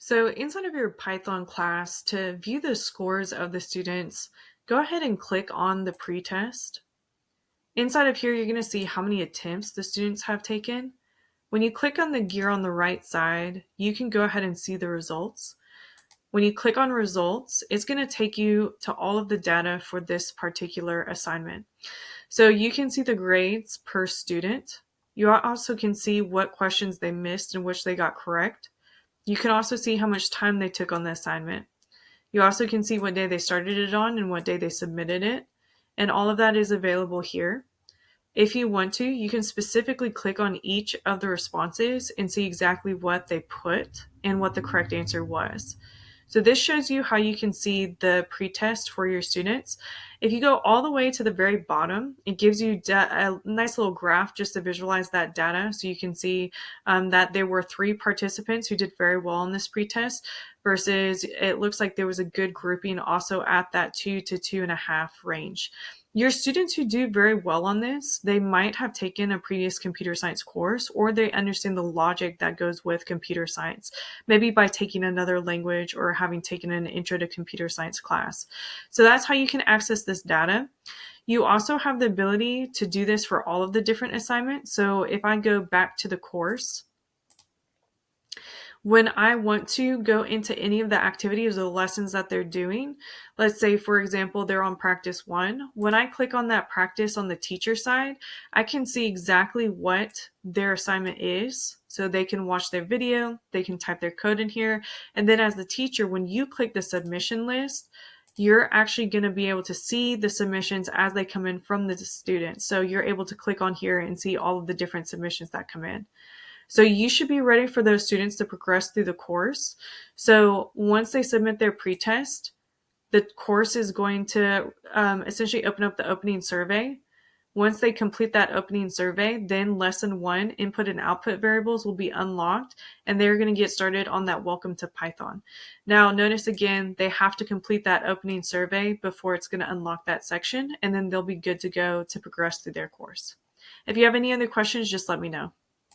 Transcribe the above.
So inside of your Python class, to view the scores of the students, go ahead and click on the pretest. Inside of here, you're going to see how many attempts the students have taken. When you click on the gear on the right side, you can go ahead and see the results. When you click on results, it's going to take you to all of the data for this particular assignment. So you can see the grades per student. You also can see what questions they missed and which they got correct. You can also see how much time they took on the assignment. You also can see what day they started it on and what day they submitted it. And all of that is available here. If you want to, you can specifically click on each of the responses and see exactly what they put and what the correct answer was. So this shows you how you can see the pretest for your students. If you go all the way to the very bottom, it gives you a nice little graph just to visualize that data. So you can see that there were 3 participants who did very well on this pretest versus it looks like there was a good grouping also at that 2 to 2.5 range. Your students who do very well on this, they might have taken a previous computer science course, or they understand the logic that goes with computer science, maybe by taking another language or having taken an intro to computer science class. So that's how you can access this data. You also have the ability to do this for all of the different assignments. So if I go back to the course, when I want to go into any of the activities or the lessons that they're doing, let's say, for example, they're on practice 1. When I click on that practice on the teacher side, I can see exactly what their assignment is. So they can watch their video, they can type their code in here. And then as the teacher, when you click the submission list, you're actually going to be able to see the submissions as they come in from the students. So you're able to click on here and see all of the different submissions that come in. So you should be ready for those students to progress through the course. So once they submit their pretest, the course is going to essentially open up the opening survey. Once they complete that opening survey, then lesson 1 input and output variables will be unlocked, and they're going to get started on that welcome to Python. Now, notice again, they have to complete that opening survey before it's going to unlock that section, and then they'll be good to go to progress through their course. If you have any other questions, just let me know.